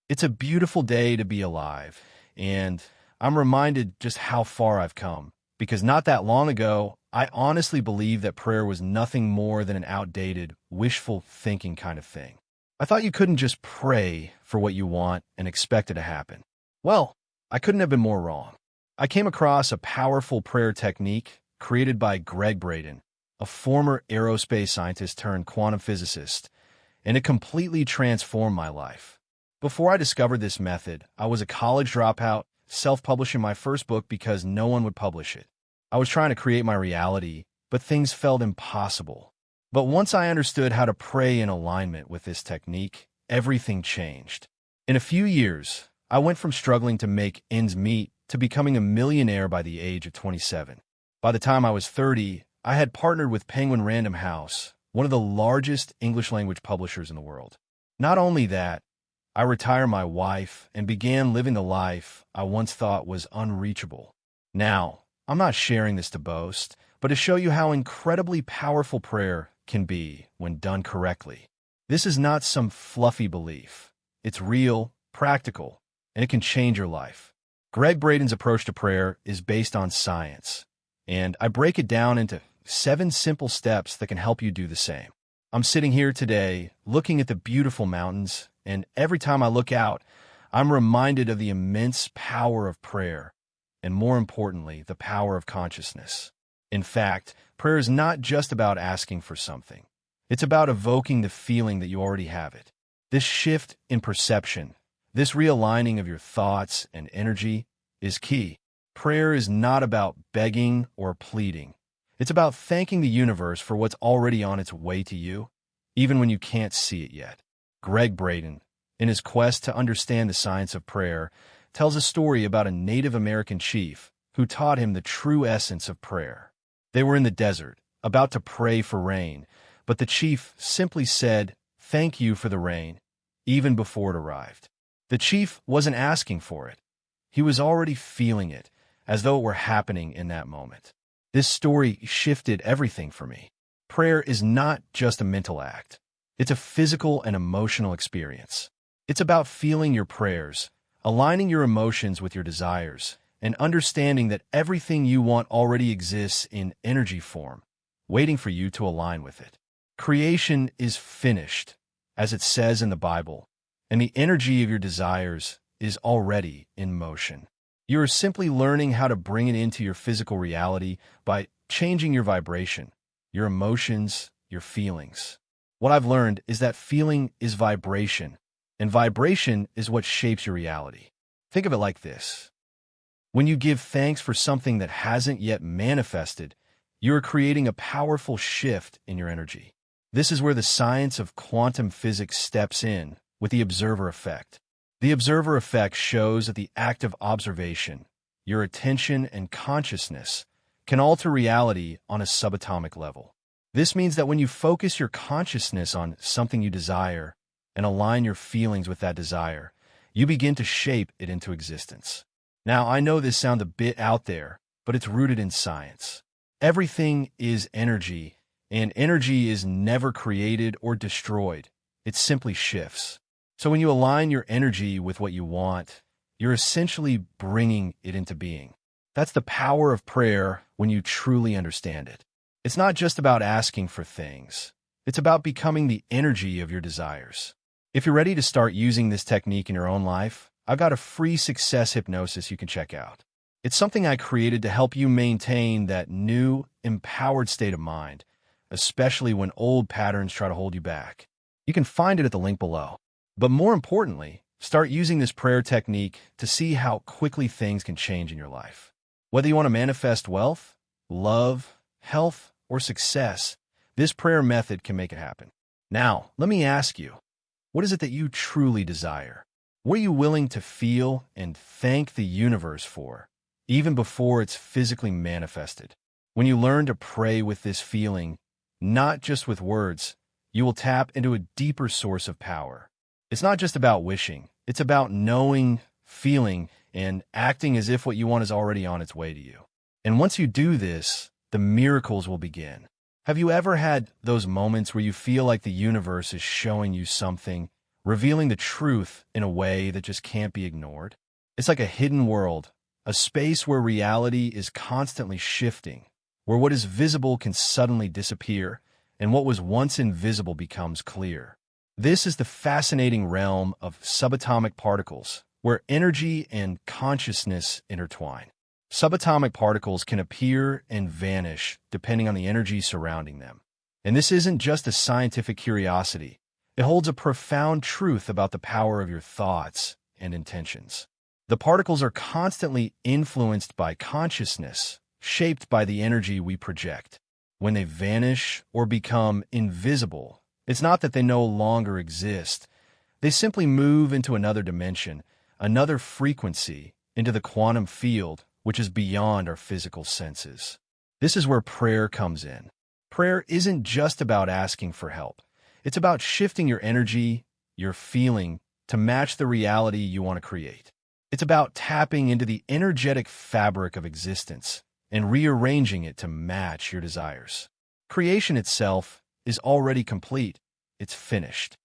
It's a beautiful day to be alive, and I'm reminded just how far I've come. Because not that long ago, I honestly believed that prayer was nothing more than an outdated, wishful thinking kind of thing. I thought you couldn't just pray for what you want and expect it to happen. Well, I couldn't have been more wrong. I came across a powerful prayer technique created by Greg Braden, a former aerospace scientist turned quantum physicist, and it completely transformed my life. Before I discovered this method, I was a college dropout, self-publishing my first book because no one would publish it. I was trying to create my reality, but things felt impossible. But once I understood how to pray in alignment with this technique, everything changed. In a few years, I went from struggling to make ends meet to becoming a millionaire by the age of 27. By the time I was 30, I had partnered with Penguin Random House, one of the largest English-language publishers in the world. Not only that, I retired my wife and began living the life I once thought was unreachable. Now, I'm not sharing this to boast, but to show you how incredibly powerful prayer can be when done correctly. This is not some fluffy belief. It's real, practical, and it can change your life. Greg Braden's approach to prayer is based on science, and I break it down into 7 simple steps that can help you do the same. I'm sitting here today looking at the beautiful mountains, and every time I look out, I'm reminded of the immense power of prayer, and more importantly, the power of consciousness. In fact, prayer is not just about asking for something. It's about evoking the feeling that you already have it. This shift in perception, this realigning of your thoughts and energy is key. Prayer is not about begging or pleading. It's about thanking the universe for what's already on its way to you, even when you can't see it yet. Greg Braden, in his quest to understand the science of prayer, tells a story about a Native American chief who taught him the true essence of prayer. They were in the desert, about to pray for rain, but the chief simply said, "Thank you for the rain," even before it arrived. The chief wasn't asking for it. He was already feeling it, as though it were happening in that moment. This story shifted everything for me. Prayer is not just a mental act. It's a physical and emotional experience. It's about feeling your prayers, aligning your emotions with your desires, and understanding that everything you want already exists in energy form, waiting for you to align with it. Creation is finished, as it says in the Bible, and the energy of your desires is already in motion. You are simply learning how to bring it into your physical reality by changing your vibration, your emotions, your feelings. What I've learned is that feeling is vibration, and vibration is what shapes your reality. Think of it like this. When you give thanks for something that hasn't yet manifested, you are creating a powerful shift in your energy. This is where the science of quantum physics steps in with the observer effect. The observer effect shows that the act of observation, your attention and consciousness, can alter reality on a subatomic level. This means that when you focus your consciousness on something you desire and align your feelings with that desire, you begin to shape it into existence. Now, I know this sounds a bit out there, but it's rooted in science. Everything is energy, and energy is never created or destroyed. It simply shifts. So when you align your energy with what you want, you're essentially bringing it into being. That's the power of prayer when you truly understand it. It's not just about asking for things. It's about becoming the energy of your desires. If you're ready to start using this technique in your own life, I've got a free success hypnosis you can check out. It's something I created to help you maintain that new, empowered state of mind, especially when old patterns try to hold you back. You can find it at the link below. But more importantly, start using this prayer technique to see how quickly things can change in your life. Whether you want to manifest wealth, love, health, or success, this prayer method can make it happen. Now, let me ask you, what is it that you truly desire? What are you willing to feel and thank the universe for, even before it's physically manifested? When you learn to pray with this feeling, not just with words, you will tap into a deeper source of power. It's not just about wishing. It's about knowing, feeling, and acting as if what you want is already on its way to you. And once you do this, the miracles will begin. Have you ever had those moments where you feel like the universe is showing you something revealing the truth in a way that just can't be ignored. It's like a hidden world, a space where reality is constantly shifting, where what is visible can suddenly disappear, and what was once invisible becomes clear. This is the fascinating realm of subatomic particles, where energy and consciousness intertwine. Subatomic particles can appear and vanish depending on the energy surrounding them. And this isn't just a scientific curiosity. It holds a profound truth about the power of your thoughts and intentions. The particles are constantly influenced by consciousness, shaped by the energy we project. When they vanish or become invisible, it's not that they no longer exist. They simply move into another dimension, another frequency, into the quantum field, which is beyond our physical senses. This is where prayer comes in. Prayer isn't just about asking for help. It's about shifting your energy, your feeling, to match the reality you want to create. It's about tapping into the energetic fabric of existence and rearranging it to match your desires. Creation itself is already complete. It's finished.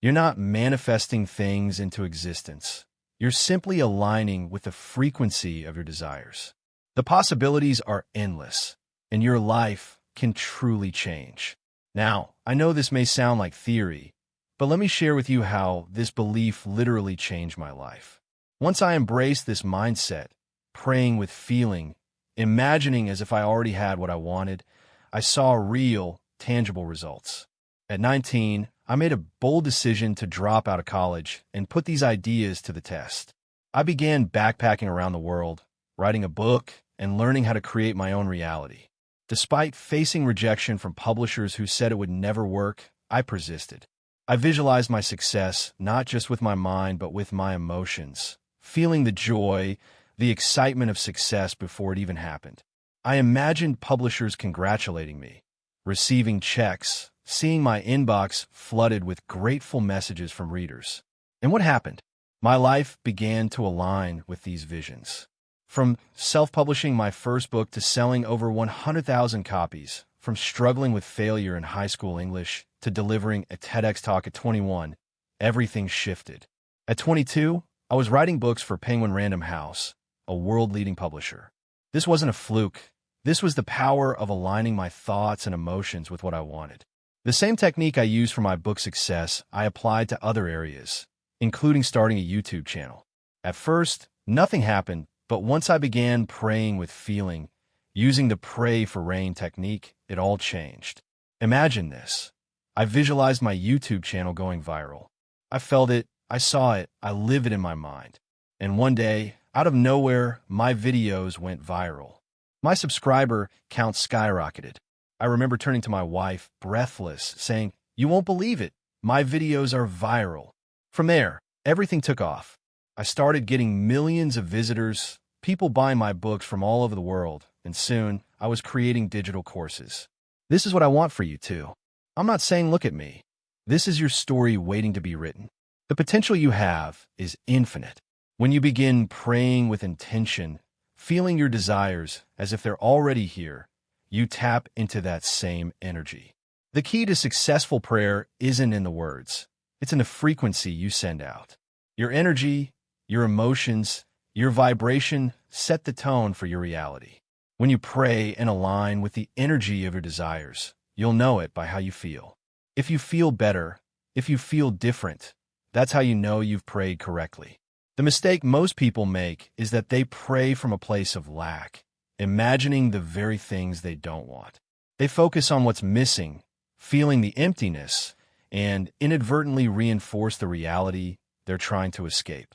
You're not manifesting things into existence. You're simply aligning with the frequency of your desires. The possibilities are endless, and your life can truly change. Now, I know this may sound like theory, but let me share with you how this belief literally changed my life. Once I embraced this mindset, praying with feeling, imagining as if I already had what I wanted, I saw real, tangible results. At 19, I made a bold decision to drop out of college and put these ideas to the test. I began backpacking around the world, writing a book, and learning how to create my own reality. Despite facing rejection from publishers who said it would never work, I persisted. I visualized my success not just with my mind but with my emotions, feeling the joy, the excitement of success before it even happened. I imagined publishers congratulating me, receiving checks, seeing my inbox flooded with grateful messages from readers. And what happened? My life began to align with these visions. From self-publishing my first book to selling over 100,000 copies, from struggling with failure in high school English to delivering a TEDx talk at 21, everything shifted. At 22, I was writing books for Penguin Random House, a world-leading publisher. This wasn't a fluke. This was the power of aligning my thoughts and emotions with what I wanted. The same technique I used for my book success, I applied to other areas, including starting a YouTube channel. At first, nothing happened, but once I began praying with feeling, using the pray for rain technique, it all changed. Imagine this. I visualized my YouTube channel going viral. I felt it, I saw it, I lived it in my mind. And one day, out of nowhere, my videos went viral. My subscriber count skyrocketed. I remember turning to my wife, breathless, saying, "You won't believe it. My videos are viral." From there, everything took off. I started getting millions of visitors, people buying my books from all over the world, and soon I was creating digital courses. This is what I want for you too. I'm not saying look at me. This is your story waiting to be written. The potential you have is infinite. When you begin praying with intention, feeling your desires as if they're already here, you tap into that same energy. The key to successful prayer isn't in the words. It's in the frequency you send out. Your energy, your emotions, your vibration set the tone for your reality. When you pray and align with the energy of your desires, you'll know it by how you feel. If you feel better, if you feel different, that's how you know you've prayed correctly. The mistake most people make is that they pray from a place of lack, imagining the very things they don't want. They focus on what's missing, feeling the emptiness, and inadvertently reinforce the reality they're trying to escape.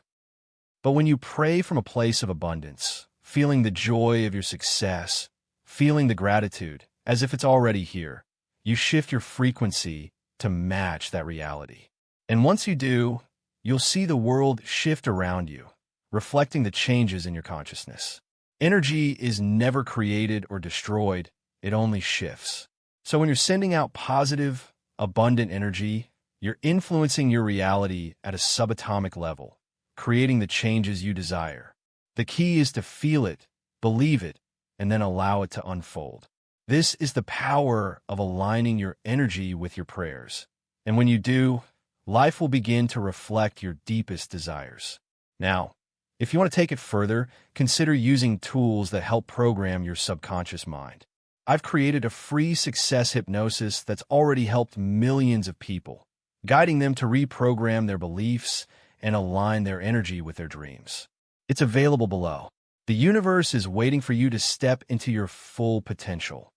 But when you pray from a place of abundance, feeling the joy of your success, feeling the gratitude as if it's already here, you shift your frequency to match that reality. And once you do, you'll see the world shift around you, reflecting the changes in your consciousness. Energy is never created or destroyed, it only shifts. So when you're sending out positive, abundant energy, you're influencing your reality at a subatomic level, creating the changes you desire. The key is to feel it, believe it, and then allow it to unfold. This is the power of aligning your energy with your prayers. And when you do, life will begin to reflect your deepest desires. Now, if you want to take it further, consider using tools that help program your subconscious mind. I've created a free success hypnosis that's already helped millions of people, guiding them to reprogram their beliefs and align their energy with their dreams. It's available below. The universe is waiting for you to step into your full potential.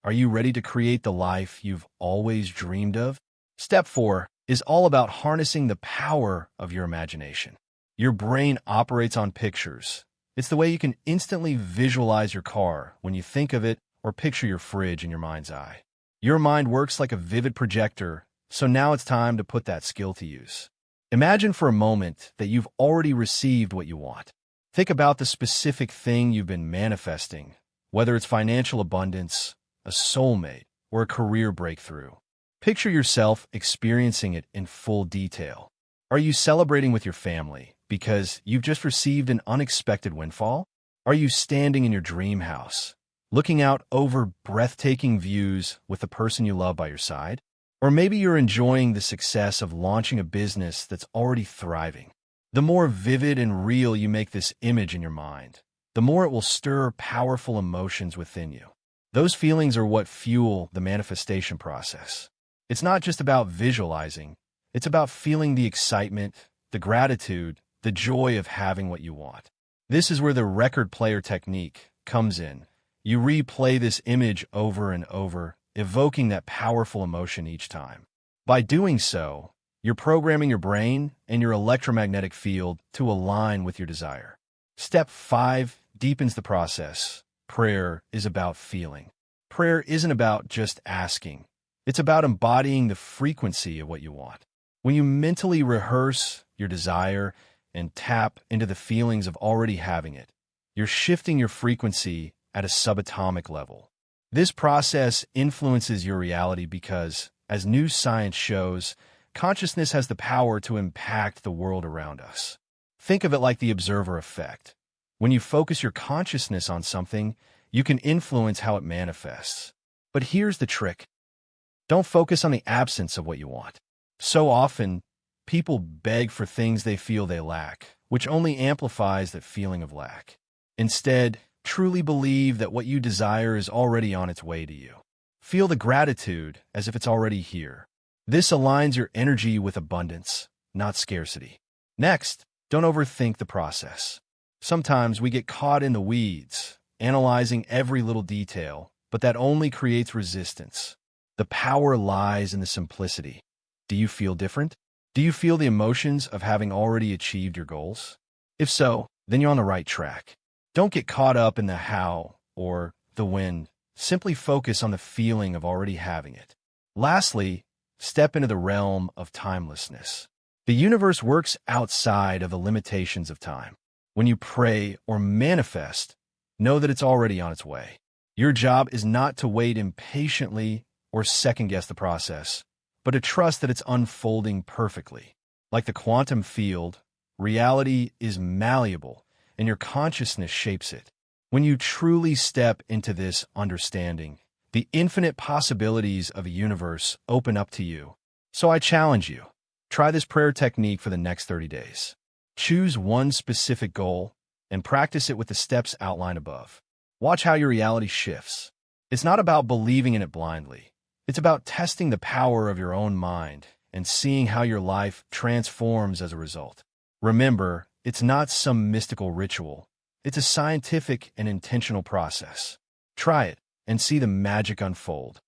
Are you ready to create the life you've always dreamed of? Step 4 is all about harnessing the power of your imagination. Your brain operates on pictures. It's the way you can instantly visualize your car when you think of it or picture your fridge in your mind's eye. Your mind works like a vivid projector, so now it's time to put that skill to use. Imagine for a moment that you've already received what you want. Think about the specific thing you've been manifesting, whether it's financial abundance, a soulmate, or a career breakthrough. Picture yourself experiencing it in full detail. Are you celebrating with your family because you've just received an unexpected windfall? Are you standing in your dream house, looking out over breathtaking views with the person you love by your side? Or maybe you're enjoying the success of launching a business that's already thriving. The more vivid and real you make this image in your mind, the more it will stir powerful emotions within you. Those feelings are what fuel the manifestation process. It's not just about visualizing, it's about feeling the excitement, the gratitude, the joy of having what you want. This is where the record player technique comes in. You replay this image over and over, evoking that powerful emotion each time. By doing so, you're programming your brain and your electromagnetic field to align with your desire. Step 5 deepens the process. Prayer is about feeling. Prayer isn't about just asking. It's about embodying the frequency of what you want. When you mentally rehearse your desire and tap into the feelings of already having it, you're shifting your frequency at a subatomic level. This process influences your reality because, as new science shows, consciousness has the power to impact the world around us. Think of it like the observer effect. When you focus your consciousness on something, you can influence how it manifests. But here's the trick. Don't focus on the absence of what you want. So often, people beg for things they feel they lack, which only amplifies that feeling of lack. Instead, truly believe that what you desire is already on its way to you. Feel the gratitude as if it's already here. This aligns your energy with abundance, not scarcity. Next, don't overthink the process. Sometimes we get caught in the weeds, analyzing every little detail, but that only creates resistance. The power lies in the simplicity. Do you feel different? Do you feel the emotions of having already achieved your goals? If so, then you're on the right track. Don't get caught up in the how or the when. Simply focus on the feeling of already having it. Lastly, step into the realm of timelessness. The universe works outside of the limitations of time. When you pray or manifest, know that it's already on its way. Your job is not to wait impatiently or second-guess the process, but to trust that it's unfolding perfectly. Like the quantum field, reality is malleable, and your consciousness shapes it. When you truly step into this understanding, the infinite possibilities of a universe open up to you. So I challenge you, try this prayer technique for the next 30 days. Choose one specific goal and practice it with the steps outlined above. Watch how your reality shifts. It's not about believing in it blindly. It's about testing the power of your own mind and seeing how your life transforms as a result. Remember, it's not some mystical ritual. It's a scientific and intentional process. Try it and see the magic unfold.